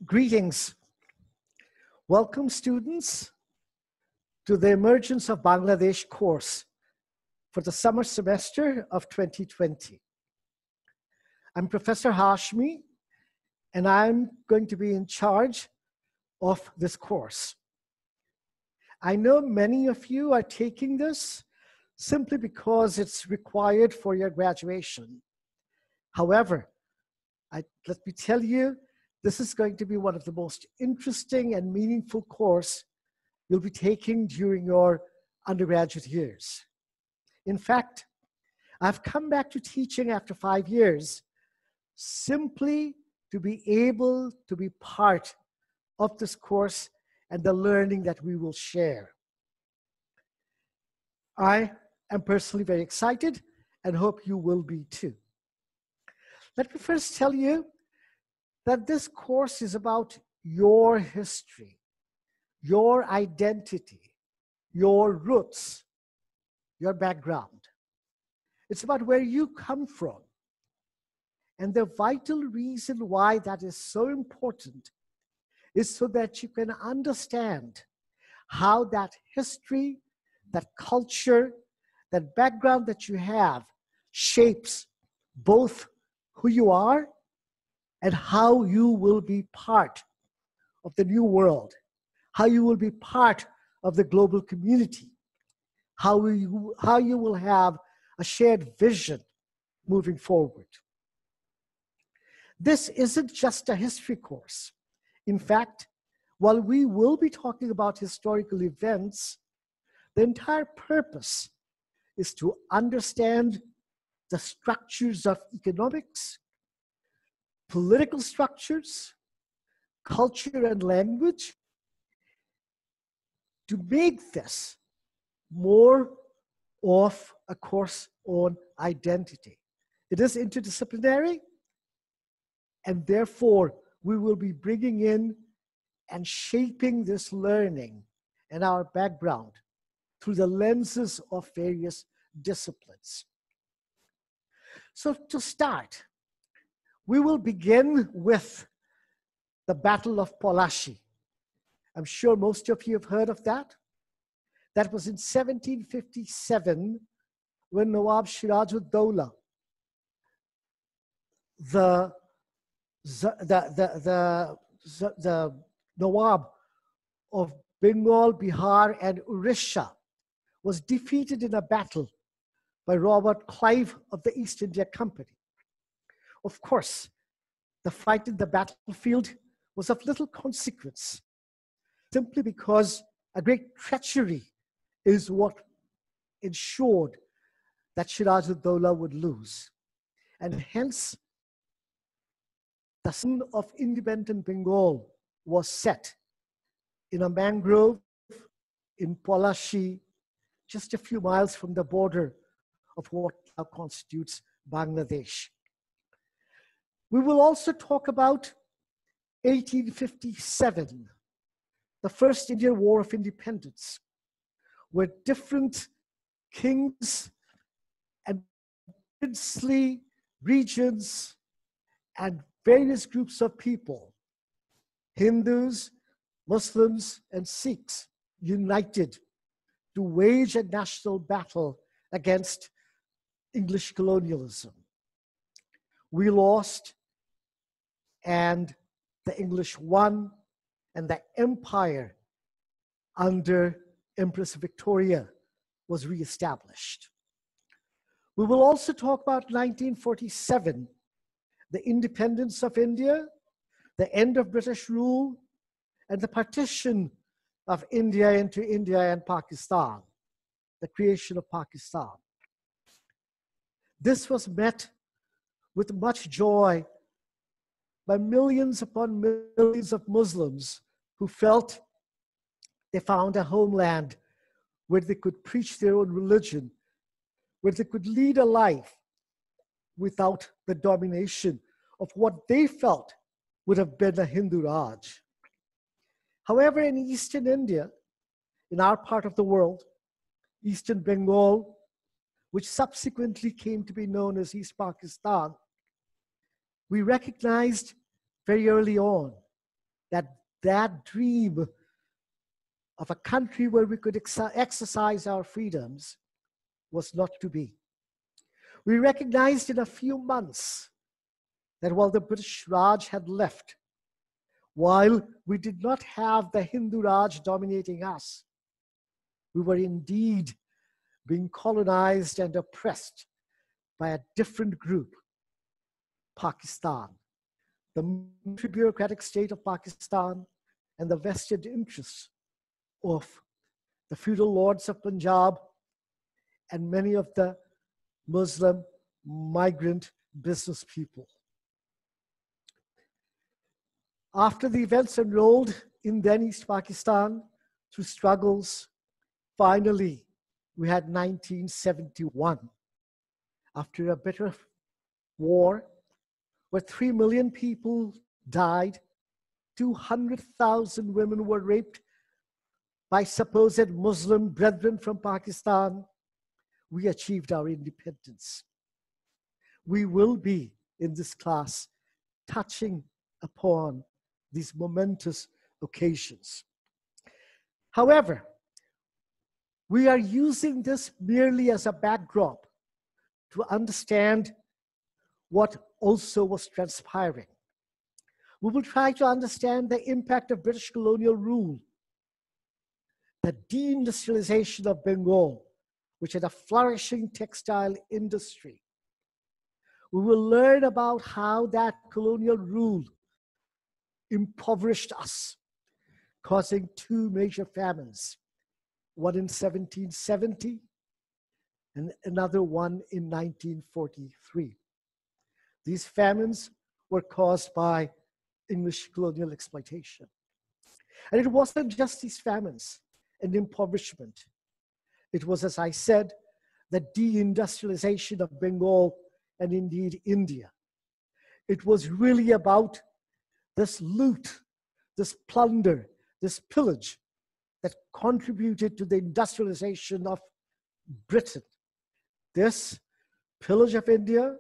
Greetings. Welcome, students, to the Emergence of Bangladesh course for the summer semester of 2020. I'm Professor Hashemi, and I'm going to be in charge of this course. I know many of you are taking this simply because it's required for your graduation. However, let me tell you, this is going to be one of the most interesting and meaningful course you'll be taking during your undergraduate years. In fact, I've come back to teaching after 5 years simply to be able to be part of this course and the learning that we will share. I am personally very excited and hope you will be too. Let me first tell you that this course is about your history, your identity, your roots, your background. It's about where you come from. And the vital reason why that is so important is so that you can understand how that history, that culture, that background that you have shapes both who you are and how you will be part of the new world, how you will be part of the global community, how you will have a shared vision moving forward. This isn't just a history course. In fact, while we will be talking about historical events, the entire purpose is to understand the structures of economics, political structures, culture and language, to make this more of a course on identity. It is interdisciplinary, and therefore we will be bringing in and shaping this learning and our background through the lenses of various disciplines. So to start, we will begin with the Battle of POLASHI. I'm sure most of you have heard of that. That was in 1757 when Nawab Siraj-ud-Dowlah, the Nawab of Bengal, Bihar, and Orissa, was defeated in a battle by Robert Clive of the East India Company. Of course, the fight in the battlefield was of little consequence, simply because a great treachery is what ensured that Siraj-ud-Dowlah would lose. And hence, the sun of independent Bengal was set in a mangrove in POLASHI, just a few miles from the border of what now constitutes Bangladesh. We will also talk about 1857, the first Indian War of Independence, where different kings and princely regions and various groups of people, Hindus, Muslims, and Sikhs, united to wage a national battle against English colonialism. We lost, and the English won, and the empire under Empress Victoria was reestablished. We will also talk about 1947, the independence of India, the end of British rule, and the partition of India into India and Pakistan, the creation of Pakistan. This was met with much joy by millions upon millions of Muslims who felt they found a homeland where they could preach their own religion, where they could lead a life without the domination of what they felt would have been a Hindu Raj. However, in Eastern India, in our part of the world, Eastern Bengal, which subsequently came to be known as East Pakistan, we recognized very early on that dream of a country where we could exercise our freedoms was not to be. We recognized in a few months that while the British Raj had left, while we did not have the Hindu Raj dominating us, we were indeed being colonized and oppressed by a different group, Pakistan, the military bureaucratic state of Pakistan, and the vested interests of the feudal lords of Punjab and many of the Muslim migrant business people. After the events unrolled in then East Pakistan through struggles, finally we had 1971. After a bitter war where 3 million people died, 200,000 women were raped by supposed Muslim brethren from Pakistan, we achieved our independence. We will be in this class touching upon these momentous occasions. However, we are using this merely as a backdrop to understand what also was transpiring. We will try to understand the impact of British colonial rule, the deindustrialization of Bengal, which had a flourishing textile industry. We will learn about how that colonial rule impoverished us, causing 2 major famines, one in 1770 and another one in 1943. These famines were caused by English colonial exploitation. And it wasn't just these famines and impoverishment. It was, as I said, the deindustrialization of Bengal and indeed India. It was really about this loot, this plunder, this pillage that contributed to the industrialization of Britain. This pillage of India,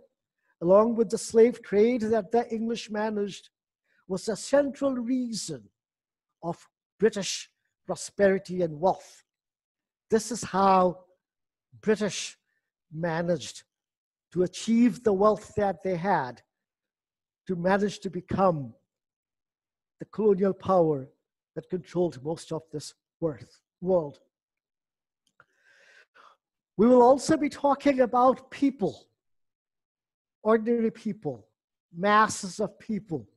along with the slave trade that the English managed, was the central reason of British prosperity and wealth. This is how British managed to achieve the wealth that they had, to manage to become the colonial power that controlled most of this world. We will also be talking about people, ordinary people, masses of people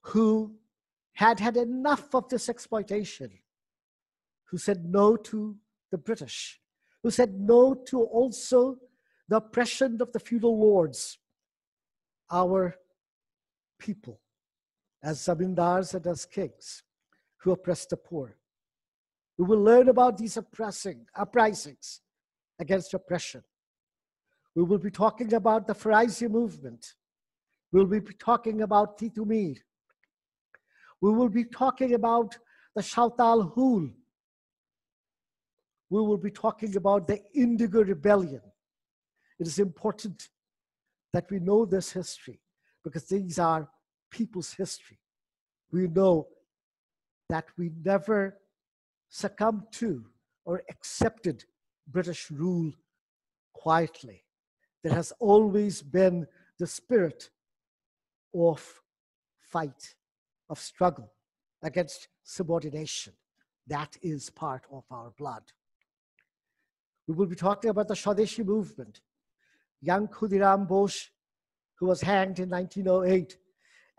who had had enough of this exploitation, who said no to the British, who said no to also the oppression of the feudal lords, our people, as zamindars and as kings who oppressed the poor. We will learn about these uprisings against oppression. We will be talking about the Faraisi movement. We'll be talking about Titumir. We will be talking about the Santal Hool. We will be talking about the Indigo Rebellion. It is important that we know this history because these are people's history. We know that we never succumbed to or accepted British rule quietly. There has always been the spirit of fight, of struggle against subordination. That is part of our blood. We will be talking about the Swadeshi movement. Young Khudiram Bose, who was hanged in 1908,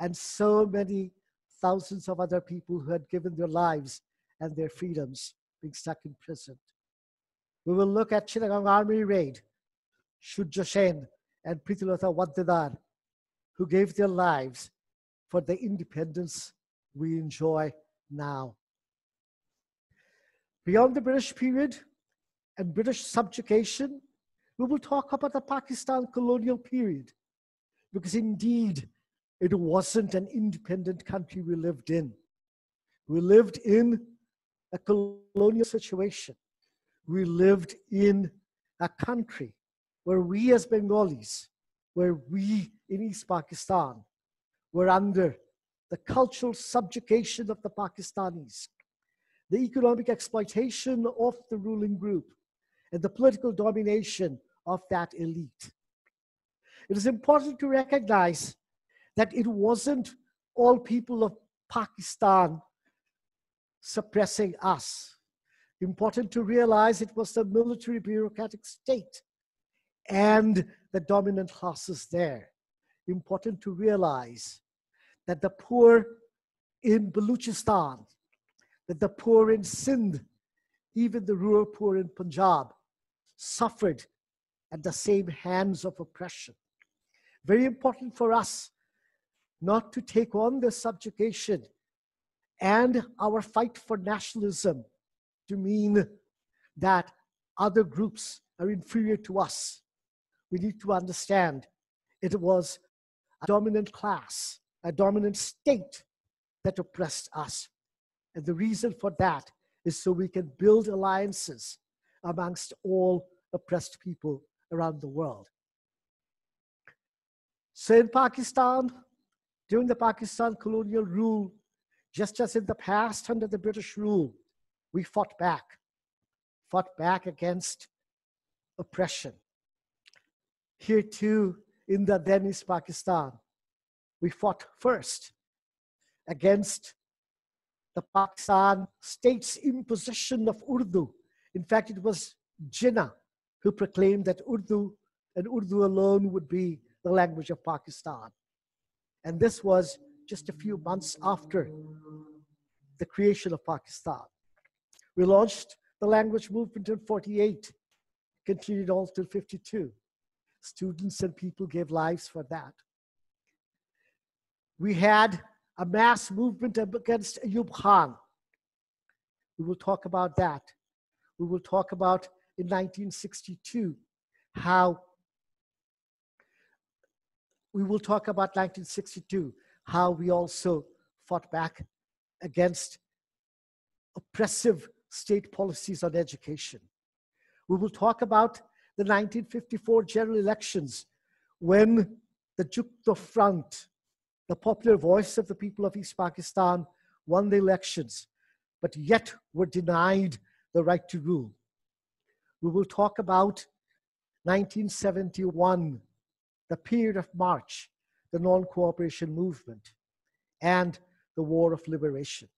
and so many thousands of other people who had given their lives and their freedoms being stuck in prison. We will look at Chittagong Armory raid, Shujja Sen and Prithilatha Waddedar, who gave their lives for the independence we enjoy now. Beyond the British period and British subjugation, we will talk about the Pakistan colonial period, because indeed, it wasn't an independent country we lived in. We lived in a colonial situation. We lived in a country where we as Bengalis, where we in East Pakistan were under the cultural subjugation of the Pakistanis, the economic exploitation of the ruling group, and the political domination of that elite. It is important to recognize that it wasn't all people of Pakistan suppressing us. Important to realize it was the military bureaucratic state and the dominant classes there. Important to realize that the poor in Baluchistan, that the poor in Sindh, even the rural poor in Punjab, suffered at the same hands of oppression. Very important for us not to take on this subjugation and our fight for nationalism to mean that other groups are inferior to us. We need to understand it was a dominant class, a dominant state that oppressed us. And the reason for that is so we can build alliances amongst all oppressed people around the world. So in Pakistan, during the Pakistan colonial rule, just as in the past under the British rule, we fought back against oppression. Here too, in the then East Pakistan, we fought first against the Pakistan state's imposition of Urdu. In fact, it was Jinnah who proclaimed that Urdu and Urdu alone would be the language of Pakistan. And this was just a few months after the creation of Pakistan. We launched the language movement in 48, continued all till 52. Students and people gave lives for that. We had a mass movement against Ayub Khan. We will talk about that. We will talk about in 1962 how we also fought back against oppressive state policies on education. We will talk about the 1954 general elections when the Jukto Front, the popular voice of the people of East Pakistan, won the elections, but yet were denied the right to rule. We will talk about 1971, the period of March, the non-cooperation movement, and the War of Liberation.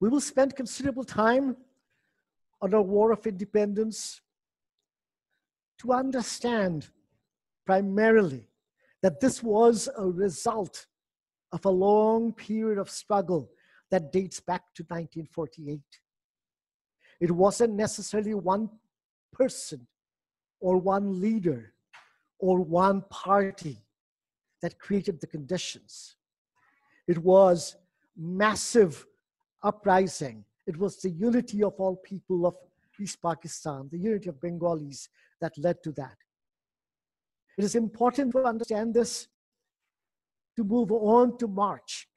We will spend considerable time on our War of Independence to understand primarily that this was a result of a long period of struggle that dates back to 1948. It wasn't necessarily one person or one leader or one party that created the conditions. It was massive uprising. It was the unity of all people of East Pakistan, the unity of Bengalis that led to that. It is important to understand this, to move on to March,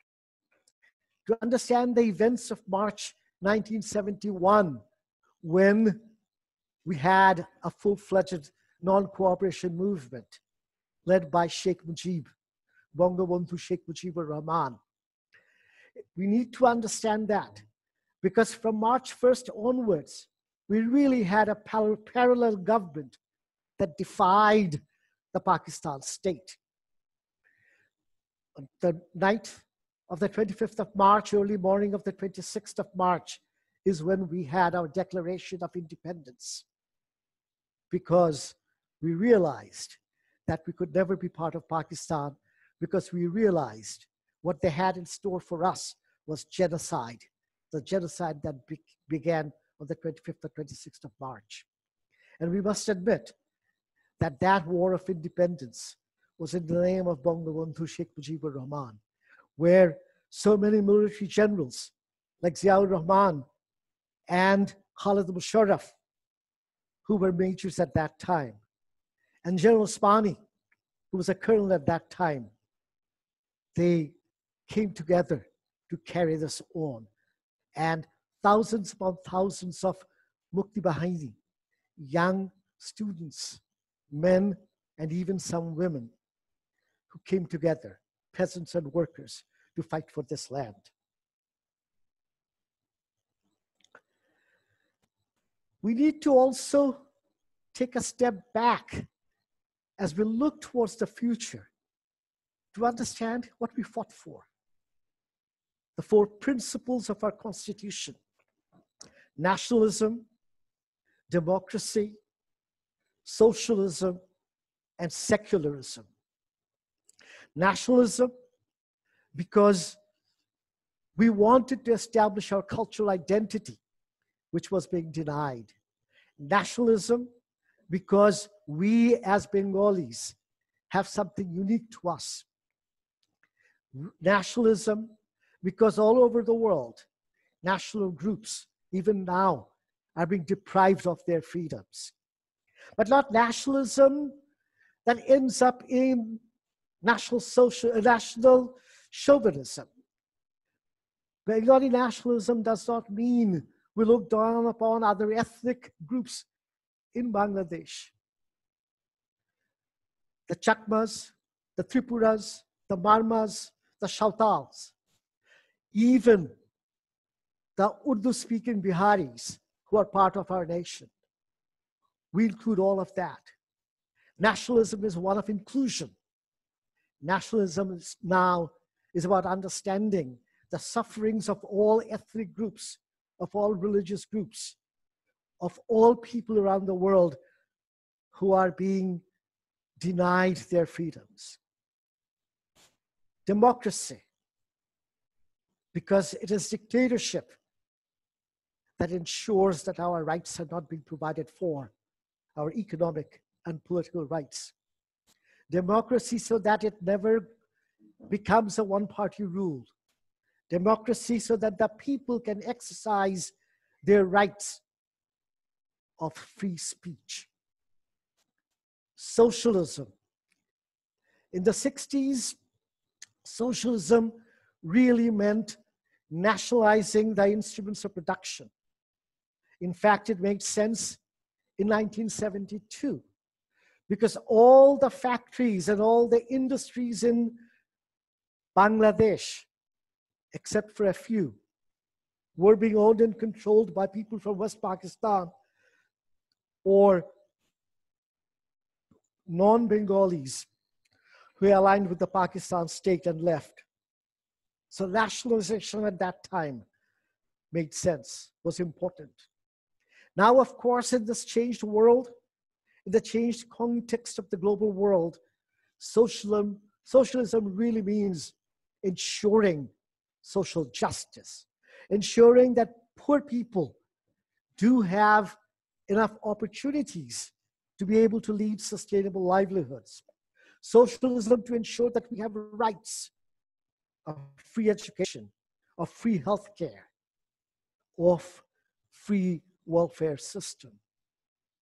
to understand the events of March 1971, when we had a full-fledged non-cooperation movement led by Sheikh Mujib, Bangabandhu Sheikh Mujibur Rahman. We need to understand that because from March 1st onwards, we really had a parallel government that defied the Pakistan state. On the night of the 25th of March, early morning of the 26th of March, is when we had our Declaration of Independence, because we realized that we could never be part of Pakistan, because we realized what they had in store for us was genocide, the genocide that began on the 25th or 26th of March. And we must admit that that War of Independence was in the name of Bangabandhu Sheikh Mujibur Rahman, where so many military generals like Ziaur Rahman and Khalid Musharraf, who were majors at that time, and General Usmani, who was a colonel at that time, they came together to carry this on. And thousands upon thousands of Mukti Bahini, young students, men, and even some women who came together, peasants and workers, to fight for this land. We need to also take a step back as we look towards the future to understand what we fought for. The four principles of our Constitution: nationalism, democracy, socialism, and secularism. Nationalism, because we wanted to establish our cultural identity, which was being denied. Nationalism, because we as Bengalis have something unique to us. Nationalism, because all over the world, national groups, even now, are being deprived of their freedoms. But not nationalism that ends up in national chauvinism. Bengali nationalism does not mean we look down upon other ethnic groups in Bangladesh. The Chakmas, the Tripuras, the Marmas, the Santals, even the Urdu-speaking Biharis who are part of our nation. We include all of that. Nationalism is one of inclusion. Nationalism now is about understanding the sufferings of all ethnic groups, of all religious groups, of all people around the world who are being denied their freedoms. Democracy, because it is dictatorship that ensures that our rights are not being provided for, our economic and political rights. Democracy, so that it never becomes a one-party rule. Democracy, so that the people can exercise their rights of free speech. Socialism. In the 60s, socialism really meant nationalizing the instruments of production. In fact, it made sense in 1972, because all the factories and all the industries in Bangladesh, except for a few, were being owned and controlled by people from West Pakistan or non-Bengalis who aligned with the Pakistan state and left. So nationalization at that time made sense, was important. Now, of course, in this changed world, in the changed context of the global world, socialism really means ensuring social justice, ensuring that poor people do have enough opportunities to be able to lead sustainable livelihoods. Socialism to ensure that we have rights of free education, of free healthcare, of free welfare system.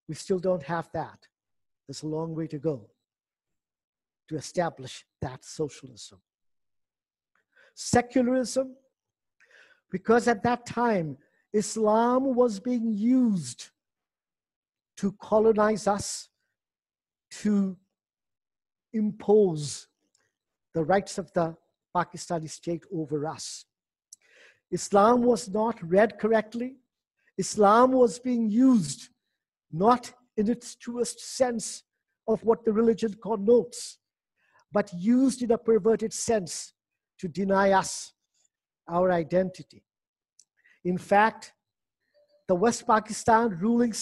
We still don't have that. There's a long way to go to establish that socialism. Secularism, because at that time, Islam was being used to colonize us, to impose the rights of the Pakistani state over us. Islam was not read correctly. Islam was being used not in its truest sense of what the religion connotes, but used in a perverted sense to deny us our identity. In fact, the West Pakistan ruling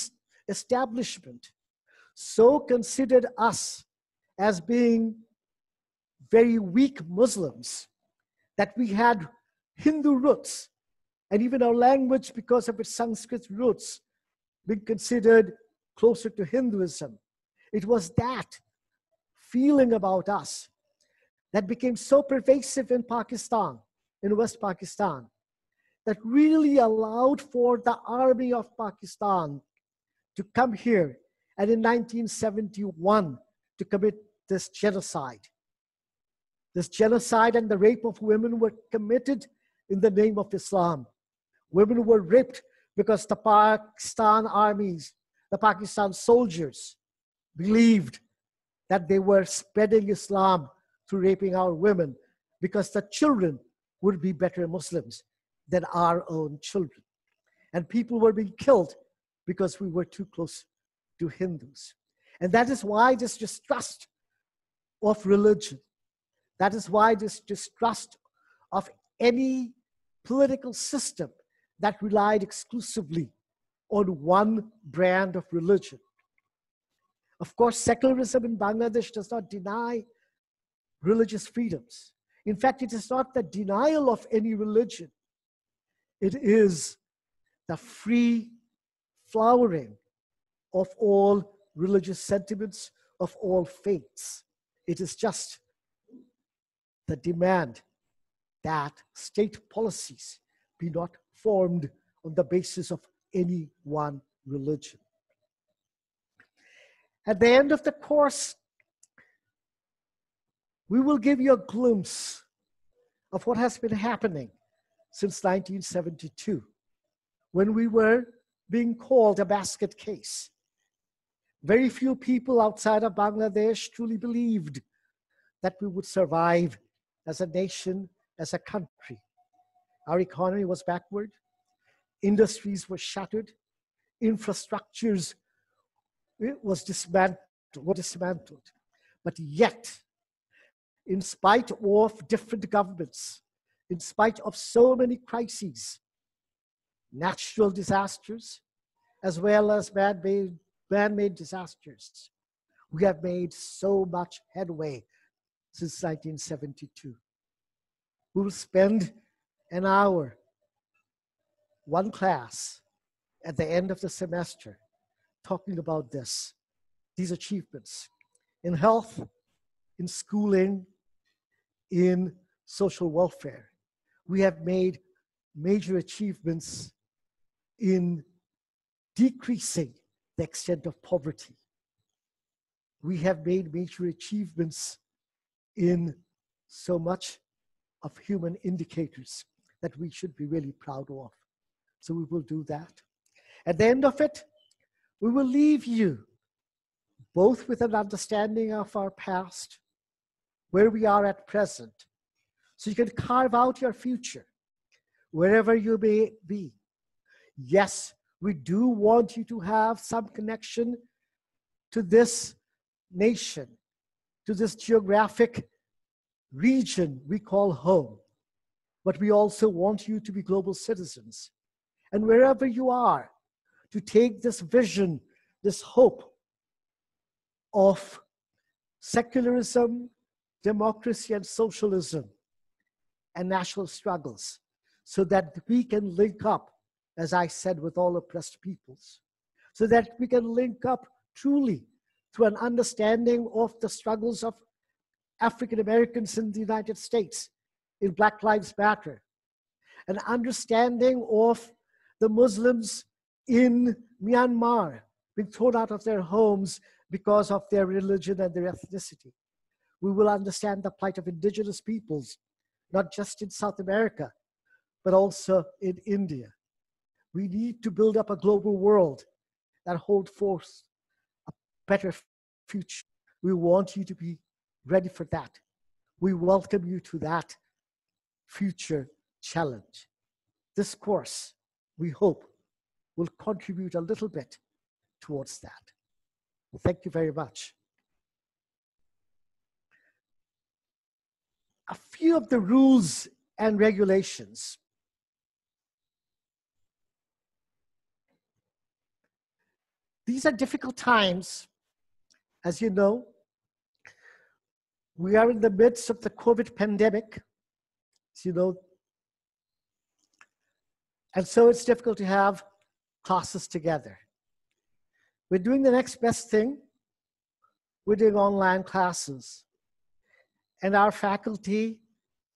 establishment so considered us as being very weak Muslims that we had Hindu roots, and even our language, because of its Sanskrit roots, being considered closer to Hinduism. It was that feeling about us that became so pervasive in Pakistan, in West Pakistan, that really allowed for the army of Pakistan to come here and in 1971 to commit this genocide. This genocide and the rape of women were committed in the name of Islam. Women were raped because the Pakistan armies, the Pakistan soldiers, believed that they were spreading Islam through raping our women because the children would be better Muslims than our own children. And people were being killed because we were too close to Hindus. And that is why this distrust of religion, that is why this distrust of any political system that relied exclusively on one brand of religion. Of course, secularism in Bangladesh does not deny religious freedoms. In fact, it is not the denial of any religion. It is the free flowering of all religious sentiments, of all faiths. It is just the demand that state policies be not formed on the basis of any one religion. At the end of the course, we will give you a glimpse of what has been happening since 1972, when we were being called a basket case. Very few people outside of Bangladesh truly believed that we would survive as a nation, as a country. Our economy was backward, industries were shattered, infrastructures were dismantled. But yet, in spite of different governments, in spite of so many crises, natural disasters, as well as man-made disasters, we have made so much headway since 1972. We will spend an hour, one class, at the end of the semester, talking about these achievements in health, in schooling, in social welfare. We have made major achievements in decreasing the extent of poverty. We have made major achievements in so much of human indicators that we should be really proud of. So we will do that. At the end of it, we will leave you both with an understanding of our past, where we are at present, so you can carve out your future, wherever you may be. Yes, we do want you to have some connection to this nation, to this geographic region we call home. But we also want you to be global citizens. And wherever you are, to take this vision, this hope of secularism, democracy, and socialism, and national struggles, so that we can link up, as I said, with all oppressed peoples, so that we can link up truly to an understanding of the struggles of African Americans in the United States, in Black Lives Matter, an understanding of the Muslims in Myanmar being thrown out of their homes because of their religion and their ethnicity. We will understand the plight of indigenous peoples, not just in South America, but also in India. We need to build up a global world that holds forth a better future. We want you to be ready for that. We welcome you to that future challenge. This course, we hope, will contribute a little bit towards that. Thank you very much. A few of the rules and regulations. These are difficult times. As you know, we are in the midst of the COVID pandemic, as you know, and so it's difficult to have classes together. We're doing the next best thing. We're doing online classes. And our faculty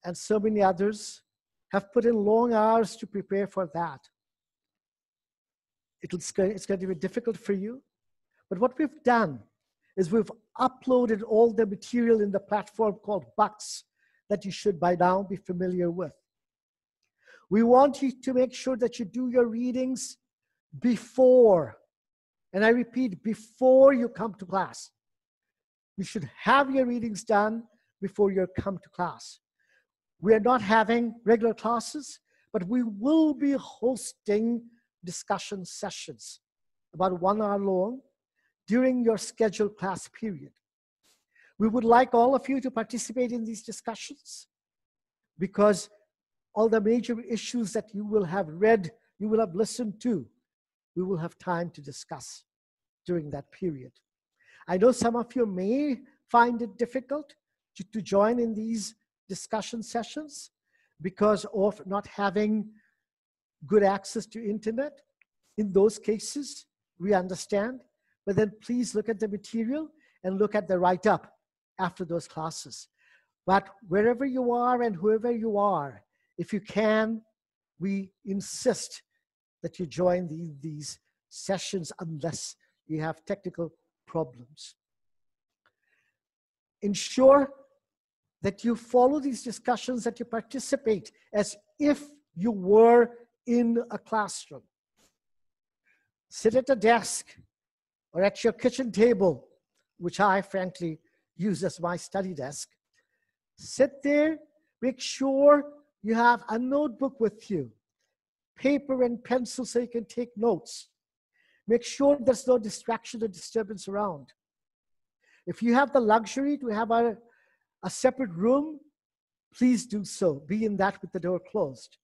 and so many others have put in long hours to prepare for that. It's going to be difficult for you. But what we've done is we've uploaded all the material in the platform called BUCS, that you should by now be familiar with. We want you to make sure that you do your readings before, and I repeat, before you come to class. You should have your readings done before you come to class. We are not having regular classes, but we will be hosting discussion sessions about 1 hour long during your scheduled class period. We would like all of you to participate in these discussions because all the major issues that you will have read, you will have listened to, we will have time to discuss during that period. I know some of you may find it difficult to join in these discussion sessions because of not having good access to internet. In those cases, we understand, but then please look at the material and look at the write-up after those classes. But wherever you are and whoever you are, if you can, we insist that you join these sessions unless you have technical problems. Ensure that you follow these discussions, that you participate as if you were in a classroom. Sit at a desk or at your kitchen table, which I frankly use as my study desk. Sit there, make sure you have a notebook with you, paper and pencil so you can take notes. Make sure there's no distraction or disturbance around. If you have the luxury to have a separate room, please do so. Be in that with the door closed.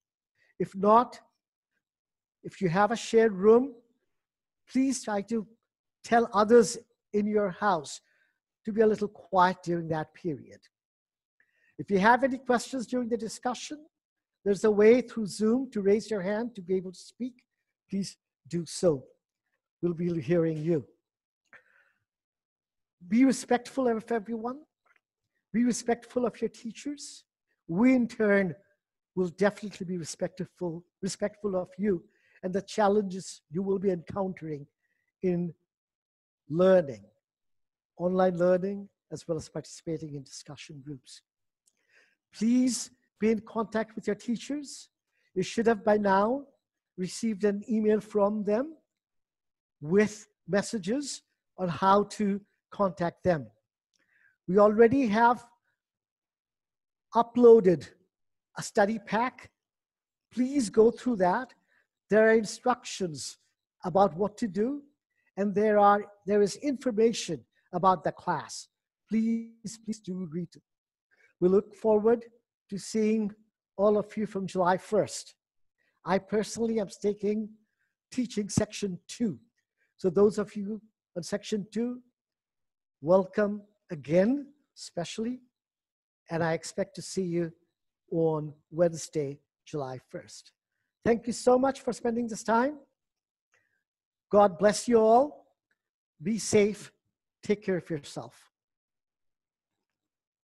If not, if you have a shared room, please try to tell others in your house to be a little quiet during that period. If you have any questions during the discussion, there's a way through Zoom to raise your hand to be able to speak. Please do so. We'll be hearing you. Be respectful of everyone. Be respectful of your teachers. We, in turn, will definitely be respectful of you and the challenges you will be encountering in learning, online learning, as well as participating in discussion groups. Please be in contact with your teachers. You should have by now received an email from them with messages on how to contact them. We already have uploaded a study pack. Please go through that. There are instructions about what to do, and there is information about the class. Please do read it. We look forward to seeing all of you from July 1st. I personally am teaching section 2. So those of you on section 2, welcome again, especially, and I expect to see you on Wednesday, July 1st. Thank you so much for spending this time. God bless you all. Be safe. Take care of yourself.